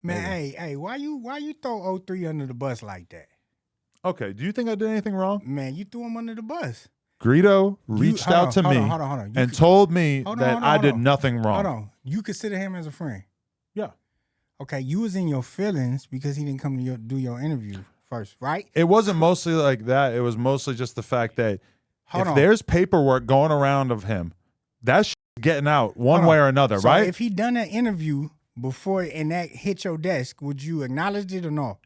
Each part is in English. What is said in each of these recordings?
Man, Maybe. hey, why you throw O3 under the bus like that? Okay, do you think I did anything wrong? Man, you threw him under the bus. Greedo reached out to me hold on. and told me that I did nothing wrong. Hold on. You consider him as a friend? Yeah. Okay, you was in your feelings because he didn't come to do your interview first, right? It wasn't mostly like that. It was mostly just the fact that there's paperwork going around of him, that's getting out one way or another, so right? If he done an interview before and that hit your desk, would you acknowledge it or no?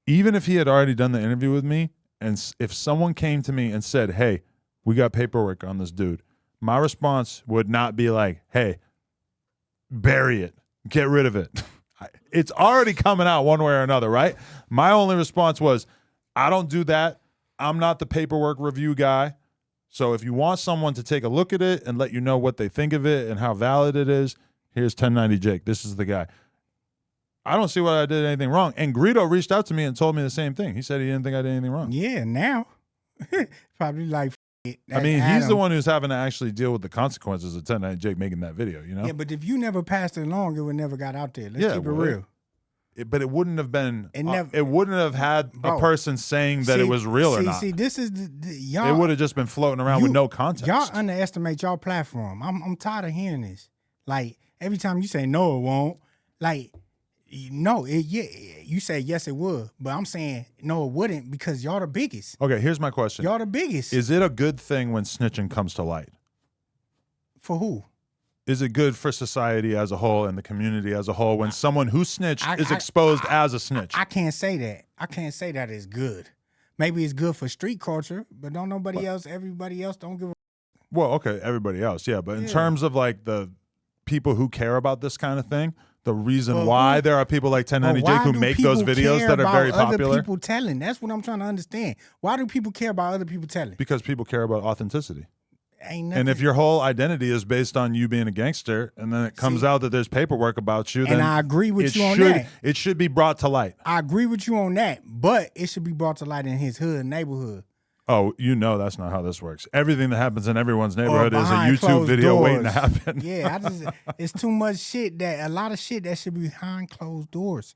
Even if he had already done the interview with me, and if someone came to me and said, hey, we got paperwork on this dude, my response would not be like, hey, bury it, get rid of it. It's already coming out one way or another, right? My only response was, I don't do that. I'm not the paperwork review guy. So if you want someone to take a look at it and let you know what they think of it and how valid it is, here's 1090 Jake. This is the guy. I don't see why I did anything wrong. And Greedo reached out to me and told me the same thing. He said he didn't think I did anything wrong. Yeah, now. Probably like, it. I mean, he's the one who's having to actually deal with the consequences of 1090 Jake making that video, you know? Yeah, but if you never passed it along, it would never got out there. Let's keep it real. But it wouldn't have been, it wouldn't have had a person saying that it was real or not. See, this is y'all. It would have just been floating around with no context. Y'all underestimate y'all platform. I'm tired of hearing this. Like, every time you say, no, it won't. Like, no, you say, yes, it would. But I'm saying, no, it wouldn't because y'all the biggest. Okay, here's my question. Y'all the biggest. Is it a good thing when snitching comes to light? For who? Is it good for society as a whole and the community as a whole when someone who snitched is exposed as a snitch? I can't say that. I can't say that it's good. Maybe it's good for street culture, but don't nobody else, everybody else don't give a. Well, okay, everybody else, yeah. But in terms of like the people who care about this kind of thing, the reason why there are people like 1090 Jake who make those videos that are very popular. Other people telling. That's what I'm trying to understand. Why do people care about other people telling? Because people care about authenticity. Ain't nothing. And if your whole identity is based on you being a gangster, and then it comes out that there's paperwork about you, then I agree with you on that. It should be brought to light. I agree with you on that, but it should be brought to light in his neighborhood. Oh, you know that's not how this works. Everything that happens in everyone's neighborhood is a YouTube video waiting to happen. Yeah, it's too much shit a lot of shit that should be behind closed doors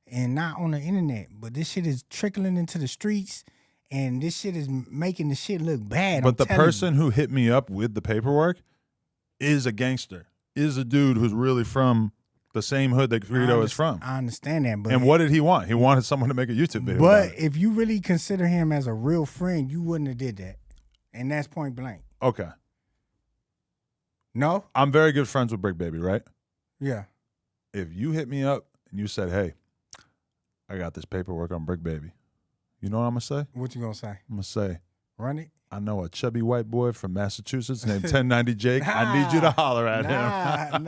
and not on the internet. But this shit is trickling into the streets. And this shit is making the shit look bad. But the person who hit me up with the paperwork is a gangster, is a dude who's really from the same hood that Greedo is from. I understand that. But and what did he want? He wanted someone to make a YouTube video. But if you really consider him as a real friend, you wouldn't have did that. And that's point blank. Okay. No? I'm very good friends with Brick Baby, right? Yeah. If you hit me up and you said, hey, I got this paperwork on Brick Baby, you know what I'm going to say? What you going to say? I'm going to say, run it? I know a chubby white boy from Massachusetts named 1090 Jake. I need you to holler at him.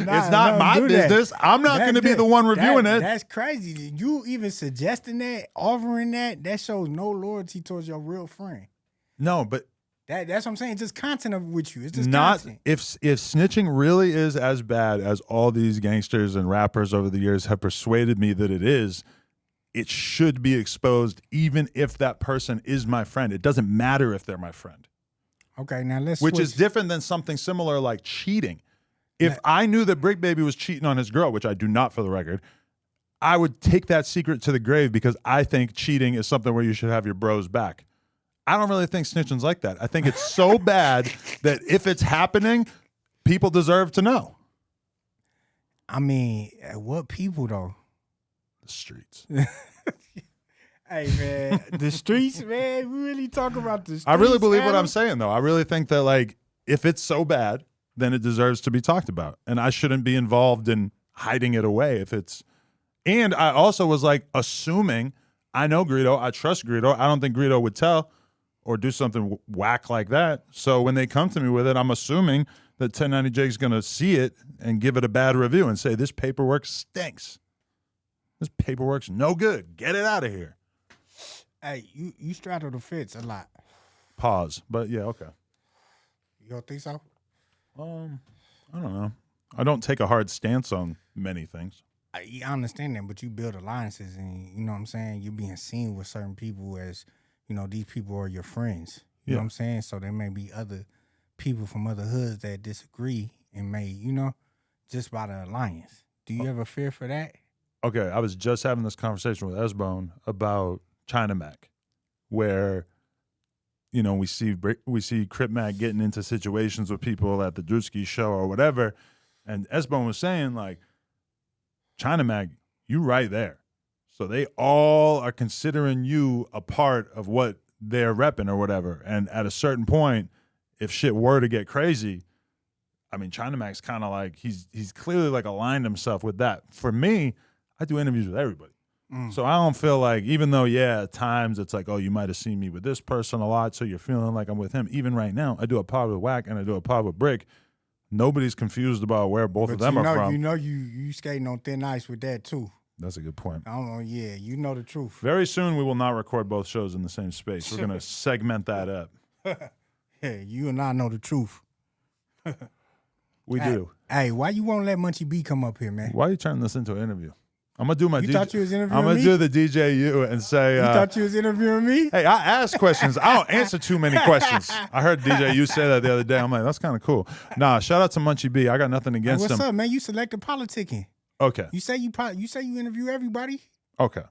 It's not my business. I'm not going to be the one reviewing it. That's crazy. You even suggesting that, offering that shows no loyalty towards your real friend. No, but that's what I'm saying. It's just content with you. It's just not content. If snitching really is as bad as all these gangsters and rappers over the years have persuaded me that it is, it should be exposed even if that person is my friend. It doesn't matter if they're my friend. Okay, now let's Which is different than something similar like cheating. If I knew that Brick Baby was cheating on his girl, which I do not for the record, I would take that secret to the grave because I think cheating is something where you should have your bros back. I don't really think snitching's like that. I think it's so bad that if it's happening, people deserve to know. I mean, what people though? The streets. Hey, man, the streets, man. We really talk about the streets. I really believe what I'm saying, though. I really think that, like, if it's so bad, then it deserves to be talked about. And I shouldn't be involved in hiding it away if it's... And I also was, like, assuming, I know Greedo, I trust Greedo. I don't think Greedo would tell or do something whack like that. So when they come to me with it, I'm assuming that 1090 Jake's going to see it and give it a bad review and say, this paperwork stinks. This paperwork's no good. Get it out of here. Hey, you straddle the fence a lot. Pause. But yeah, okay. You don't think so? I don't know. I don't take a hard stance on many things. I understand that, but you build alliances and, you know what I'm saying, you're being seen with certain people as, you know, these people are your friends. You know what I'm saying? So there may be other people from other hoods that disagree and may, you know, just by the alliance. Do you ever fear for that? okay, I was just having this conversation with S-Bone about China Mac, where, you know, we see Crip Mac getting into situations with people at the Drewski show or whatever, and S-Bone was saying, like, China Mac, you right there. So they all are considering you a part of what they're repping or whatever. And at a certain point, if shit were to get crazy, I mean, China Mac's kind of like, he's clearly like aligned himself with that. For me, I do interviews with everybody. So I don't feel like, even though, yeah, at times it's like, oh, you might have seen me with this person a lot, so you're feeling like I'm with him. Even right now, I do a pod with Wack and I do a pod with Brick. Nobody's confused about where both of them are from. You know you skating on thin ice with that too. That's a good point. I don't know, yeah, you know the truth. Very soon we will not record both shows in the same space. We're going to segment that up. Yeah, you and I know the truth. We do. Hey, why you won't let Munchie B come up here, man? Why are you turning this into an interview? I'm gonna do my. You thought you was interviewing I'm gonna me? do the DJU and say. You thought you was interviewing me? Hey, I ask questions. I don't answer too many questions. I heard DJU say that the other day. I'm like, that's kind of cool. Nah, shout out to Munchie B. I got nothing against What's him. up, man? You selective politicking. Okay. You say you interview everybody. Okay.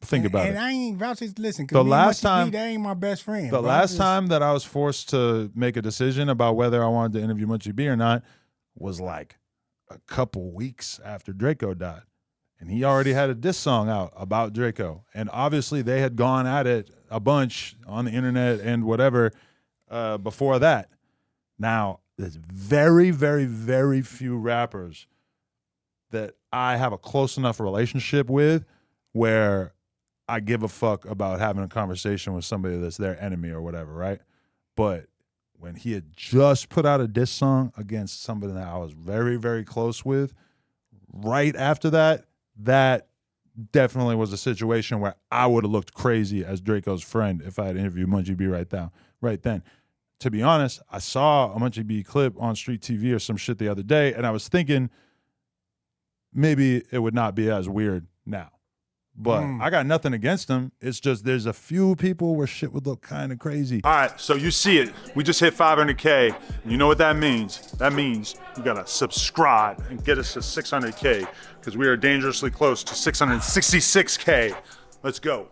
Think about it. And I ain't vouching. Listen, The last time they ain't my best friend. The last time that I was forced to make a decision about whether I wanted to interview Munchie B or not was like a couple weeks after Drakeo died. And he already had a diss song out about Drakeo. And obviously they had gone at it a bunch on the internet and whatever before that. Now, there's very, very, very few rappers that I have a close enough relationship with where I give a fuck about having a conversation with somebody that's their enemy or whatever, right? But when he had just put out a diss song against somebody that I was very, very close with, right after that, that definitely was a situation where I would have looked crazy as Draco's friend if I had interviewed Munchie B right then. To be honest, I saw a Munchie B clip on Street TV or some shit the other day, and I was thinking maybe it would not be as weird now. But I got nothing against them. It's just there's a few people where shit would look kind of crazy. All right, so you see it. We just hit 500K. You know what that means? That means you got to subscribe and get us to 600K because we are dangerously close to 666K. Let's go.